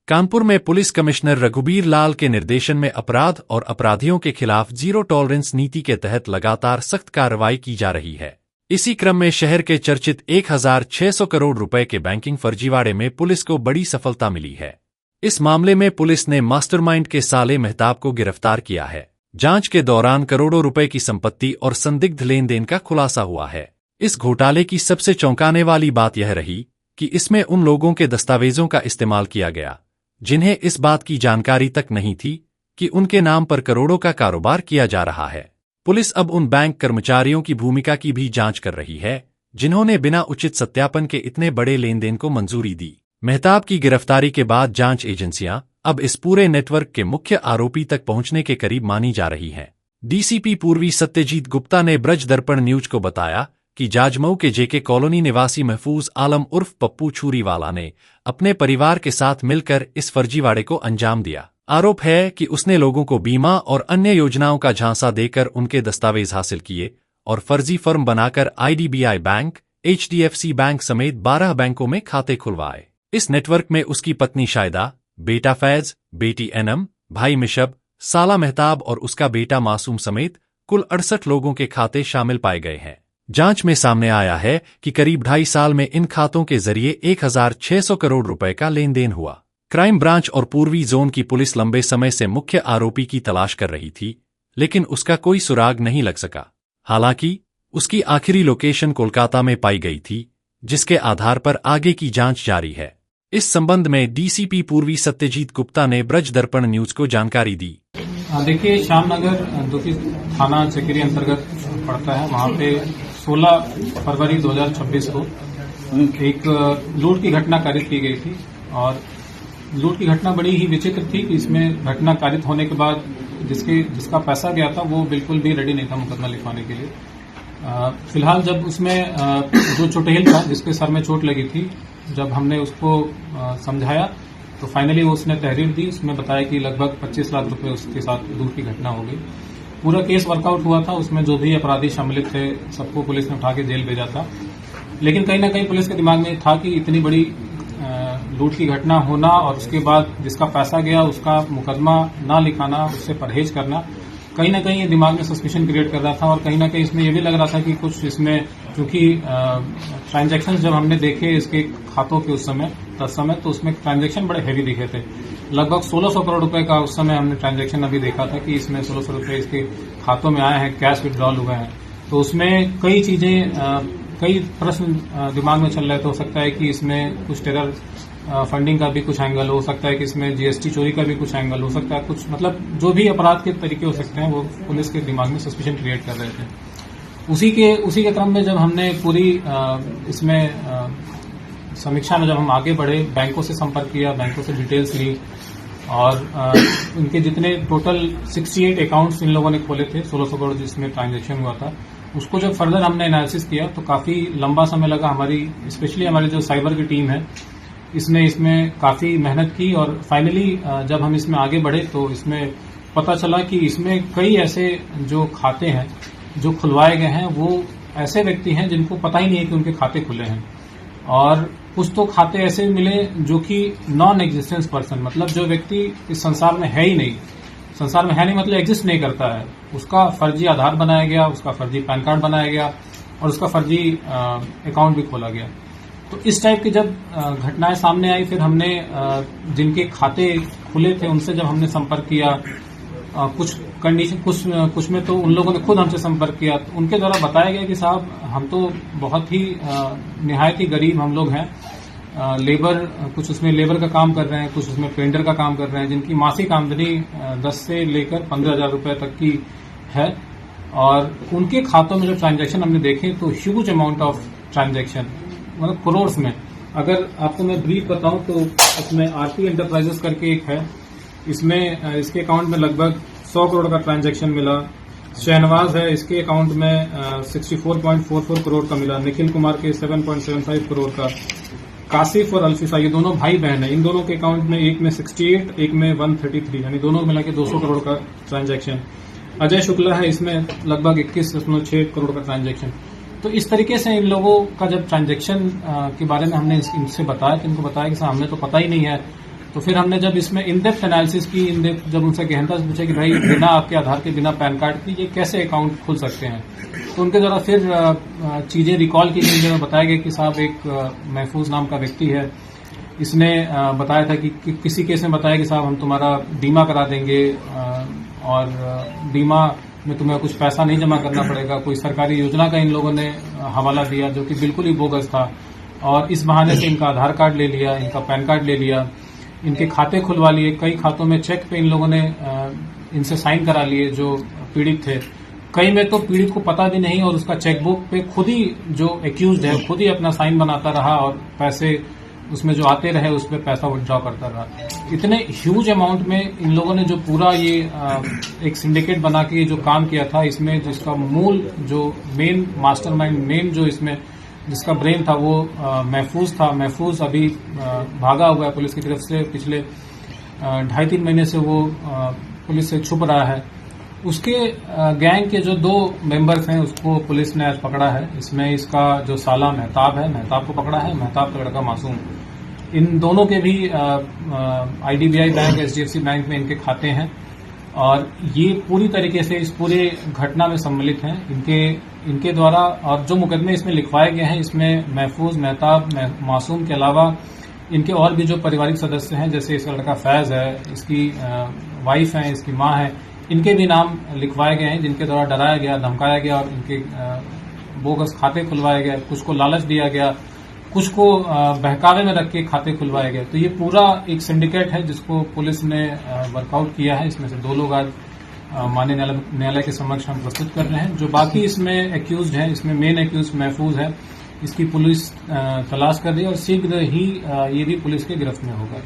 कानपुर में police commissioner Raghubir लाल के निर्देशन में अपराध और अपराधियों के खिलाफ जीरो टॉलरेंस नीति के तहत लगातार सख्त कार्रवाई की जा रही है। इसी क्रम में शहर के चर्चित 1600 करोड़ रुपए के बैंकिंग फर्जीवाड़े में पुलिस को बड़ी सफलता मिली है। इस मामले में पुलिस ने मास्टरमाइंड के साले मेहताब को गिरफ्तार किया है। जांच के दौरान करोड़ों रुपए की संपत्ति और संदिग्ध लेन देन का खुलासा हुआ है। इस घोटाले की सबसे चौंकाने वाली बात यह रही कि इसमें उन लोगों के दस्तावेजों का इस्तेमाल किया गया जिन्हें इस बात की जानकारी तक नहीं थी कि उनके नाम पर करोड़ों का कारोबार किया जा रहा है। पुलिस अब उन बैंक कर्मचारियों की भूमिका की भी जांच कर रही है जिन्होंने बिना उचित सत्यापन के इतने बड़े लेन देन को मंजूरी दी। मेहताब की गिरफ्तारी के बाद जांच एजेंसियां अब इस पूरे नेटवर्क के मुख्य आरोपी तक पहुंचने के करीब मानी जा रही हैं। डीसीपी पूर्वी सत्यजीत गुप्ता ने ब्रज दर्पण न्यूज को बताया कि जाजमऊ के जेके कॉलोनी निवासी महफूज आलम उर्फ पप्पू छुरीवाला ने अपने परिवार के साथ मिलकर इस फर्जीवाड़े को अंजाम दिया। आरोप है कि उसने लोगों को बीमा और अन्य योजनाओं का झांसा देकर उनके दस्तावेज हासिल किए और फर्जी फर्म बनाकर आईडीबीआई बैंक, एचडीएफसी बैंक समेत 12 बैंकों में खाते खुलवाए। इस नेटवर्क में उसकी पत्नी शायदा, बेटा फैज, बेटी एनम, भाई मिशब, साला मेहताब और उसका बेटा मासूम समेत कुल 68 लोगों के खाते शामिल पाए गए हैं। जांच में सामने आया है कि करीब 2.5 साल में इन खातों के जरिए 1600 करोड़ रुपए का लेन देन हुआ। क्राइम ब्रांच और पूर्वी जोन की पुलिस लंबे समय से मुख्य आरोपी की तलाश कर रही थी, लेकिन उसका कोई सुराग नहीं लग सका। हालांकि उसकी आखिरी लोकेशन कोलकाता में पाई गई थी, जिसके आधार पर आगे की जांच जारी है। इस संबंध में डीसीपी पूर्वी सत्यजीत गुप्ता ने ब्रज दर्पण न्यूज को जानकारी दी। देखिए, श्यामनगर दुखी थाना चकेरी अंतर्गत पड़ता है। वहाँ पे 16 फरवरी 2026 को एक लूट की घटना कारित की गई थी और लूट की घटना बड़ी ही विचित्र थी कि इसमें घटना कारित होने के बाद जिसका पैसा गया था वो बिल्कुल भी रेडी नहीं था मुकदमा लिखवाने के लिए। फिलहाल जब उसमें जो चुटेल था जिसके सर में चोट लगी थी, जब हमने उसको समझाया तो फाइनली उसने तहरीर दी। उसमें बताया कि लगभग 25 लाख रुपए उसके साथ लूट की घटना हो गई। पूरा केस वर्कआउट हुआ था। उसमें जो भी अपराधी शामिल थे सबको पुलिस ने उठा के जेल भेजा था। लेकिन कहीं ना कहीं पुलिस के दिमाग में था कि इतनी बड़ी लूट की घटना होना और उसके बाद जिसका पैसा गया उसका मुकदमा ना लिखाना, उससे परहेज करना, कहीं ना कहीं ये दिमाग में सस्पिशन क्रिएट कर रहा था। और कहीं ना कहीं इसमें यह भी लग रहा था कि कुछ इसमें, क्योंकि ट्रांजैक्शंस जब हमने देखे इसके खातों के उस समय तो उसमें ट्रांजैक्शन बड़े हैवी दिखे थे। लगभग 1600 करोड़ रुपए का उस समय हमने ट्रांजैक्शन अभी देखा था कि इसमें 1600 रुपए इसके खातों में आए हैं, कैश विड्रॉल हुए हैं। तो उसमें कई चीजें, कई प्रश्न दिमाग में चल रहे थे। हो सकता है कि इसमें कुछ टेरर फंडिंग का भी कुछ एंगल हो सकता है, कि इसमें जीएसटी चोरी का भी कुछ एंगल हो सकता है, कुछ मतलब जो भी अपराध के तरीके हो सकते हैं वो पुलिस के दिमाग में सस्पिशन क्रिएट कर रहे थे। उसी के क्रम में जब हमने पूरी इसमें समीक्षा में जब हम आगे बढ़े, बैंकों से संपर्क किया, बैंकों से डिटेल्स ली और उनके जितने टोटल 68 अकाउंट्स इन लोगों ने खोले थे, 1600 करोड़ जिसमें ट्रांजैक्शन हुआ था, उसको जब फर्दर हमने एनालिसिस किया तो काफी लंबा समय लगा। स्पेशली हमारी जो साइबर की टीम है इसमें काफी मेहनत की और फाइनली जब हम इसमें आगे बढ़े तो इसमें पता चला कि इसमें कई ऐसे जो खाते हैं जो खुलवाए गए हैं वो ऐसे व्यक्ति हैं जिनको पता ही नहीं है कि उनके खाते खुले हैं। और कुछ तो खाते ऐसे मिले जो कि नॉन एग्जिस्टेंस पर्सन, मतलब जो व्यक्ति इस संसार में है ही नहीं, संसार में है नहीं मतलब एग्जिस्ट नहीं करता है, उसका फर्जी आधार बनाया गया, उसका फर्जी पैन कार्ड बनाया गया और उसका फर्जी अकाउंट भी खोला गया। तो इस टाइप की जब घटनाएं सामने आई, फिर हमने जिनके खाते खुले थे उनसे जब हमने संपर्क किया, कुछ कंडीशन कुछ में तो उन लोगों ने खुद हमसे संपर्क किया, तो उनके द्वारा बताया गया कि साहब हम तो बहुत ही निहायत ही गरीब हम लोग हैं, लेबर, कुछ उसमें लेबर का काम कर रहे हैं, कुछ उसमें पेंटर का काम कर रहे हैं, जिनकी मासिक आमदनी 10 से लेकर 15,000 रुपए तक की है। और उनके खातों में जो ट्रांजैक्शन हमने देखे तो ह्यूज अमाउंट ऑफ ट्रांजैक्शन, मतलब करोड़ में। अगर आपको मैं ब्रीफ बताऊं तो इसमें आरती एंटरप्राइजेस करके एक है, इसमें इसके अकाउंट में लगभग 100 करोड़ का ट्रांजैक्शन मिला। शहनवाज है, इसके अकाउंट में 64.44 करोड़ का मिला। निखिल कुमार के 7.75 करोड़ का। कासिफ और अल्फिसा, ये दोनों भाई बहन है, इन दोनों के अकाउंट में एक में 68, एक में 133, यानी दोनों मिला के 200 करोड़ का ट्रांजैक्शन। अजय शुक्ला है, इसमें लगभग 21.6 करोड़ का ट्रांजैक्शन। तो इस तरीके से इन लोगों का जब ट्रांजैक्शन के बारे में हमने इनसे बताया तो इनको बताया कि साहब हमें तो पता ही नहीं है, तो फिर हमने जब इसमें इन डेप्थ एनालिसिस की, जब उनसे गहनता से पूछा कि भाई बिना आपके आधार के, बिना पैन कार्ड के ये कैसे अकाउंट खुल सकते हैं, तो उनके द्वारा फिर चीजें रिकॉल की गई, जो बताया गया कि साहब एक महफूज नाम का व्यक्ति है, इसने बताया था कि किसी केस में बताया कि साहब हम तुम्हारा बीमा करा देंगे और बीमा में तुम्हें कुछ पैसा नहीं जमा करना पड़ेगा। कोई सरकारी योजना का इन लोगों ने हवाला दिया जो कि बिल्कुल ही बोगस था, और इस बहाने से इनका आधार कार्ड ले लिया, इनका पैन कार्ड ले लिया, इनके खाते खुलवा लिए। कई खातों में चेक पे इन लोगों ने इनसे साइन करा लिए जो पीड़ित थे। कई में तो पीड़ित को पता भी नहीं और उसका चेकबुक पे खुद ही जो एक्यूज्ड है खुद ही अपना साइन बनाता रहा और पैसे उसमें जो आते रहे उस पर पैसा विड्रॉ करता रहा। इतने ह्यूज अमाउंट में इन लोगों ने जो पूरा ये एक सिंडिकेट बना के जो काम किया था, इसमें जिसका मूल जो मेन मास्टरमाइंड, मेन जो इसमें जिसका ब्रेन था वो महफूज था। महफूज अभी भागा हुआ है पुलिस की तरफ से, पिछले 2.5-3 महीने से वो पुलिस से छुप रहा है। उसके गैंग के जो 2 मेंबर्स हैं उसको पुलिस ने आज पकड़ा है। इसमें इसका जो साला महताब है, महताब को पकड़ा है, महताब का लड़का मासूम। इन दोनों के भी आईडीबीआई बैंक, एचडीएफसी बैंक में इनके खाते हैं और ये पूरी तरीके से इस पूरे घटना में सम्मिलित हैं। इनके द्वारा और जो मुकदमे इसमें लिखवाए गए हैं, इसमें महफूज, महताब, मासूम के अलावा इनके और भी जो पारिवारिक सदस्य हैं, जैसे इसका लड़का फैज है, इसकी वाइफ है, इसकी माँ है, इनके भी नाम लिखवाए गए हैं जिनके द्वारा डराया गया, धमकाया गया और इनके बोगस खाते खुलवाए गए। कुछ को लालच दिया गया, कुछ को बहकावे में रख के खाते खुलवाए गए। तो ये पूरा एक सिंडिकेट है जिसको पुलिस ने वर्कआउट किया है। इसमें से 2 लोग आज माननीय न्यायालय के समक्ष हम प्रस्तुत कर रहे हैं। जो बाकी इसमें एक्यूज्ड हैं, इसमें मेन एक्यूज महफूज है, इसकी पुलिस तलाश कर रही है और शीघ्र ही ये भी पुलिस के गिरफ्त में होगा।